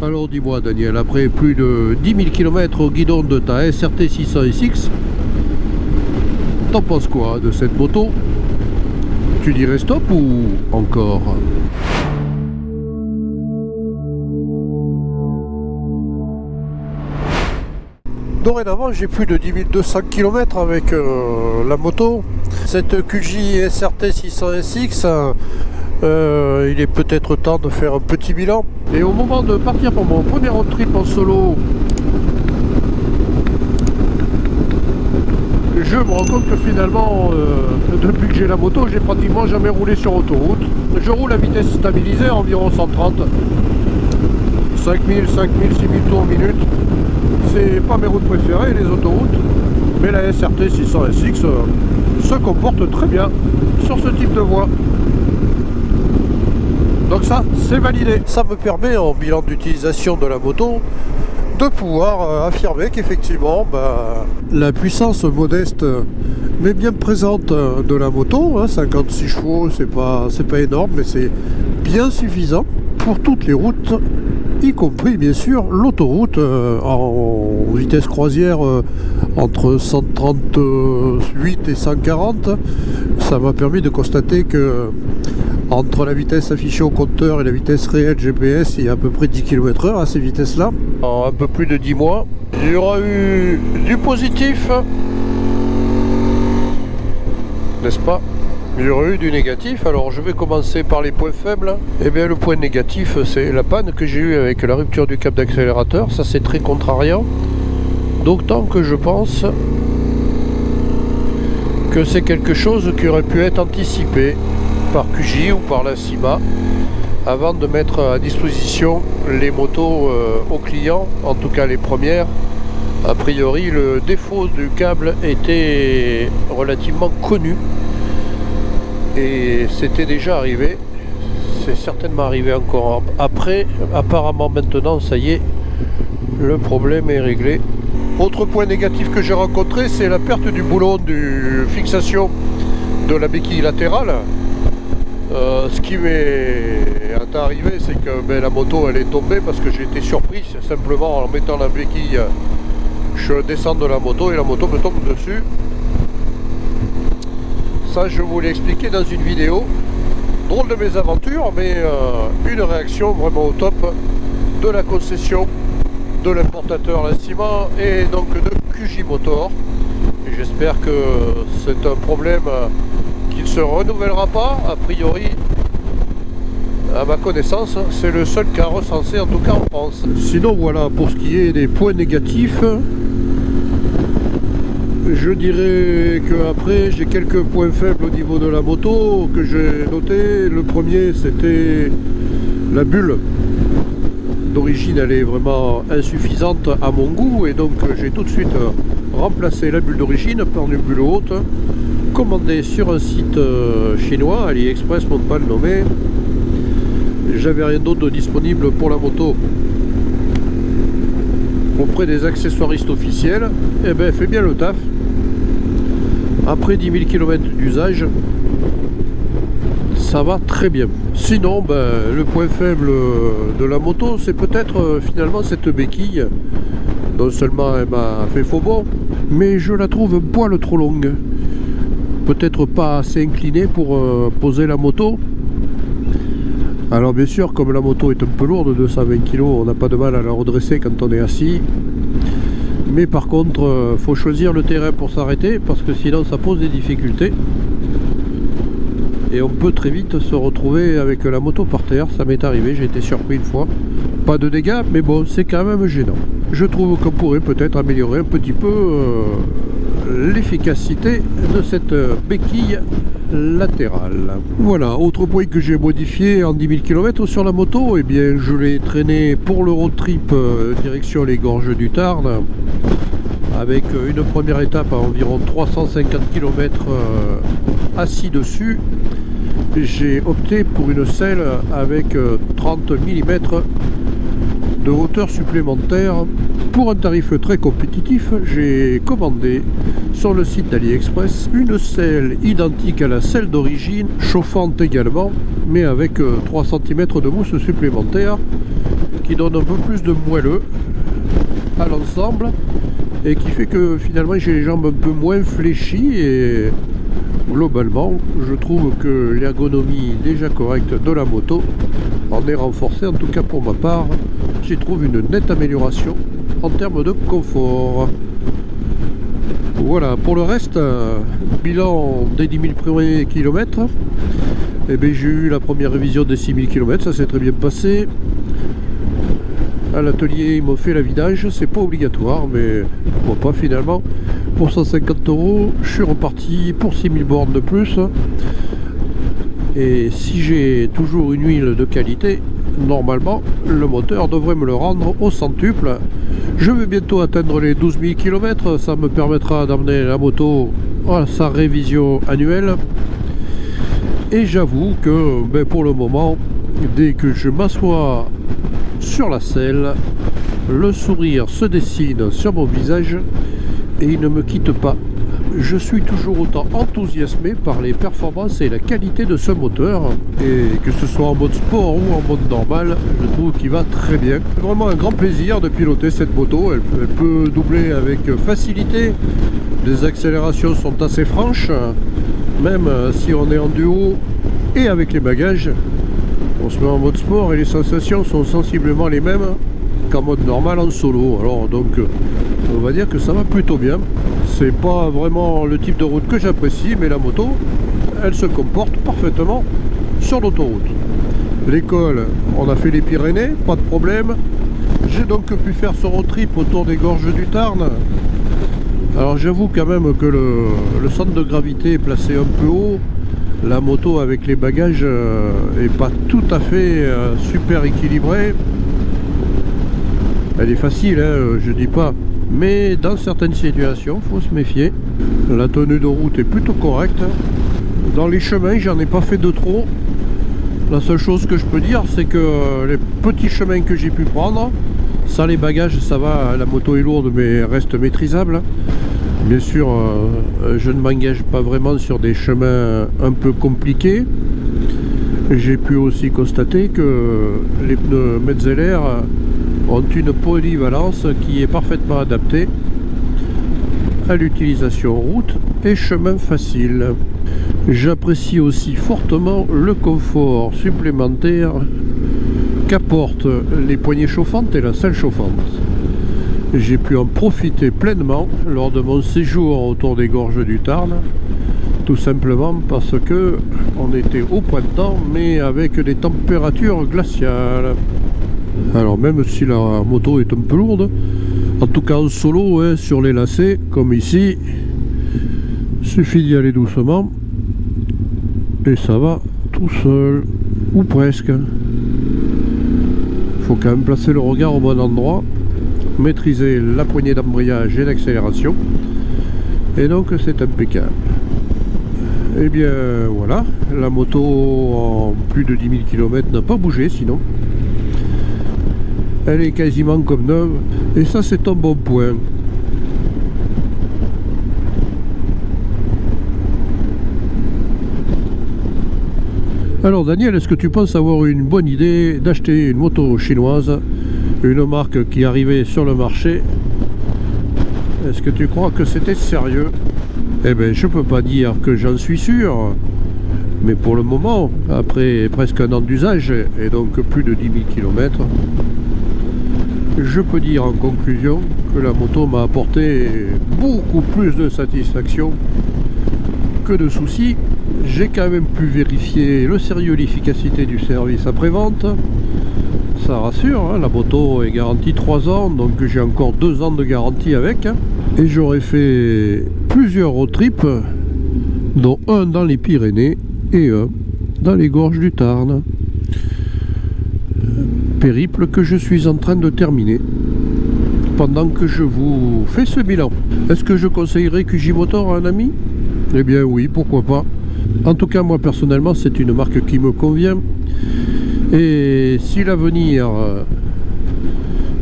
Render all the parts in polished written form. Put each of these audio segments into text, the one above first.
Alors dis-moi Daniel, après plus de 10 000 km au guidon de ta SRT 600SX, t'en penses quoi de cette moto? Tu dirais stop ou encore? Dorénavant, j'ai plus de 10 200 km avec la moto. Cette QJ SRT 600SX, il est peut-être temps de faire un petit bilan. Et au moment de partir pour mon premier road trip en solo, je me rends compte que finalement, depuis que j'ai la moto, j'ai pratiquement jamais roulé sur autoroute. Je roule à vitesse stabilisée, environ 130. 5000, 6000 tours minute. C'est pas mes routes préférées, les autoroutes. Mais la SRT 600SX se comporte très bien sur ce type de voie. Donc ça, c'est validé. Ça me permet, en bilan d'utilisation de la moto, de pouvoir affirmer qu'effectivement, la puissance modeste mais bien présente de la moto, 56 chevaux, c'est pas énorme, mais c'est bien suffisant pour toutes les routes, y compris bien sûr l'autoroute en vitesse croisière entre 138 et 140. Ça m'a permis de constater que entre la vitesse affichée au compteur et la vitesse réelle GPS, il y a à peu près 10 km/h à ces vitesses-là. En un peu plus de 10 mois, il y aura eu du positif, n'est-ce pas? Il y aura eu du négatif. Alors je vais commencer par les points faibles. Eh bien le point négatif, c'est la panne que j'ai eue avec la rupture du câble d'accélérateur. Ça, c'est très contrariant. D'autant que je pense que c'est quelque chose qui aurait pu être anticipé par QJ ou par la CIMA avant de mettre à disposition les motos aux clients, en tout cas les premières. A priori, le défaut du câble était relativement connu et c'était déjà arrivé. C'est certainement arrivé encore après. Apparemment maintenant, ça y est, le problème est réglé. Autre point négatif que j'ai rencontré, c'est la perte du boulon de fixation de la béquille latérale. Ce qui m'est arrivé, c'est que la moto elle est tombée parce que j'ai été surpris simplement en mettant la béquille. Je descends de la moto et la moto me tombe dessus. Ça, je vous l'ai expliqué dans une vidéo. Drôle de mésaventure, mais une réaction vraiment au top de la concession, de l'importateur, la CIMA, et donc de QJ Motor. Et j'espère que c'est un problème qui ne se renouvellera pas. A priori, à ma connaissance, c'est le seul cas recensé, en tout cas en France. Sinon voilà, pour ce qui est des points négatifs, je dirais que après j'ai quelques points faibles au niveau de la moto que j'ai noté. Le premier, c'était la bulle. D'origine, elle est vraiment insuffisante à mon goût, et donc j'ai tout de suite remplacé la bulle d'origine par une bulle haute commandée sur un site chinois, AliExpress pour ne pas le nommer. J'avais rien d'autre de disponible pour la moto auprès des accessoiristes officiels. Et ben, fait bien le taf. Après 10 000 km d'usage, ça va très bien. Sinon, le point faible de la moto, c'est peut-être finalement cette béquille. Non seulement elle m'a fait faux bond, mais je la trouve un poil trop longue. Peut-être pas assez inclinée pour poser la moto. Alors bien sûr, comme la moto est un peu lourde, 220 kg, on n'a pas de mal à la redresser quand on est assis. Mais par contre, faut choisir le terrain pour s'arrêter, parce que sinon ça pose des difficultés. Et on peut très vite se retrouver avec la moto par terre. Ça m'est arrivé, j'ai été surpris une fois. Pas de dégâts, mais bon, c'est quand même gênant. Je trouve qu'on pourrait peut-être améliorer un petit peu l'efficacité de cette béquille latérale. Voilà, autre point que j'ai modifié en 10 000 km sur la moto, eh bien je l'ai traîné pour le road trip direction les gorges du Tarn, avec une première étape à environ 350 km assis dessus. J'ai opté pour une selle avec 30 mm de hauteur supplémentaire. Pour un tarif très compétitif, j'ai commandé sur le site d'AliExpress une selle identique à la selle d'origine, chauffante également, mais avec 3 cm de mousse supplémentaire, qui donne un peu plus de moelleux à l'ensemble et qui fait que finalement j'ai les jambes un peu moins fléchies et globalement je trouve que l'ergonomie déjà correcte de la moto en est renforcée, en tout cas pour ma part. J'y trouve une nette amélioration en termes de confort. Voilà, pour le reste, bilan des 10 000 premiers kilomètres. Eh bien, j'ai eu la première révision des 6 000 km, ça s'est très bien passé. À l'atelier, ils m'ont fait la vidange, c'est pas obligatoire, mais pourquoi pas finalement. Pour 150 €, je suis reparti pour 6 000 bornes de plus. Et si j'ai toujours une huile de qualité, normalement, le moteur devrait me le rendre au centuple. Je vais bientôt atteindre les 12 000 km, ça me permettra d'amener la moto à sa révision annuelle. Et j'avoue que pour le moment, dès que je m'assois sur la selle, le sourire se dessine sur mon visage et il ne me quitte pas. Je suis toujours autant enthousiasmé par les performances et la qualité de ce moteur, et que ce soit en mode sport ou en mode normal, je trouve qu'il va très bien. C'est vraiment un grand plaisir de piloter cette moto. Elle peut doubler avec facilité, les accélérations sont assez franches, même si on est en duo et avec les bagages. On se met en mode sport et les sensations sont sensiblement les mêmes qu'en mode normal en solo. Alors donc on va dire que ça va plutôt bien. C'est pas vraiment le type de route que j'apprécie, mais la moto, elle se comporte parfaitement sur l'autoroute. L'école, on a fait les Pyrénées, pas de problème. J'ai donc pu faire ce road trip autour des gorges du Tarn. Alors j'avoue quand même que le centre de gravité est placé un peu haut. La moto avec les bagages est pas tout à fait super équilibrée. Elle est facile, hein, je dis pas. Mais dans certaines situations, il faut se méfier. La tenue de route est plutôt correcte. Dans les chemins, j'en ai pas fait de trop. La seule chose que je peux dire, c'est que les petits chemins que j'ai pu prendre, ça, les bagages, ça va, la moto est lourde, mais reste maîtrisable. Bien sûr, je ne m'engage pas vraiment sur des chemins un peu compliqués. J'ai pu aussi constater que les pneus Metzeler ont une polyvalence qui est parfaitement adaptée à l'utilisation route et chemin facile. J'apprécie aussi fortement le confort supplémentaire qu'apportent les poignées chauffantes et la selle chauffante. J'ai pu en profiter pleinement lors de mon séjour autour des gorges du Tarn, tout simplement parce que on était au printemps mais avec des températures glaciales. Alors même si la moto est un peu lourde, en tout cas en solo, hein, sur les lacets comme ici, suffit d'y aller doucement et ça va tout seul, ou presque. Il faut quand même placer le regard au bon endroit, maîtriser la poignée d'embrayage et l'accélération, et donc c'est impeccable. Et bien voilà, la moto en plus de 10 000 km n'a pas bougé sinon. Elle est quasiment comme neuve, et ça c'est un bon point. Alors Daniel, est-ce que tu penses avoir une bonne idée d'acheter une moto chinoise, une marque qui arrivait sur le marché? Est-ce que tu crois que c'était sérieux? Eh bien, je peux pas dire que j'en suis sûr, mais pour le moment, après presque un an d'usage, et donc plus de 10 000 km, je peux dire en conclusion que la moto m'a apporté beaucoup plus de satisfaction que de soucis. J'ai quand même pu vérifier le sérieux et l'efficacité du service après-vente. Ça rassure, hein, la moto est garantie 3 ans, donc j'ai encore 2 ans de garantie avec. Et j'aurais fait plusieurs road trips, dont un dans les Pyrénées et un dans les gorges du Tarn. Périple que je suis en train de terminer pendant que je vous fais ce bilan. Est-ce que je conseillerais QJ Motor à un ami? Eh bien oui, pourquoi pas. En tout cas, moi personnellement, c'est une marque qui me convient. Et si l'avenir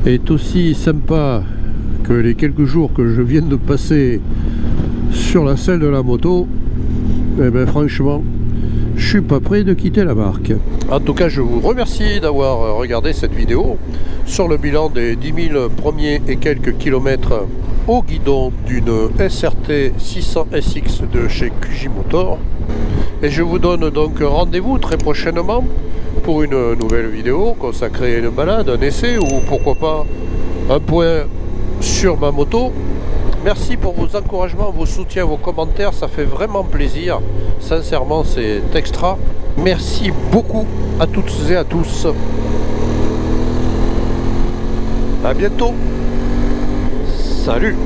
est aussi sympa que les quelques jours que je viens de passer sur la selle de la moto, eh bien franchement, je suis pas prêt de quitter la marque. En tout cas, je vous remercie d'avoir regardé cette vidéo sur le bilan des 10 000 premiers et quelques kilomètres au guidon d'une SRT 600 SX de chez QJ Motor. Et je vous donne donc rendez-vous très prochainement pour une nouvelle vidéo consacrée à une balade, un essai ou pourquoi pas un point sur ma moto. Merci pour vos encouragements, vos soutiens, vos commentaires, ça fait vraiment plaisir. Sincèrement, c'est extra. Merci beaucoup à toutes et à tous. À bientôt. Salut.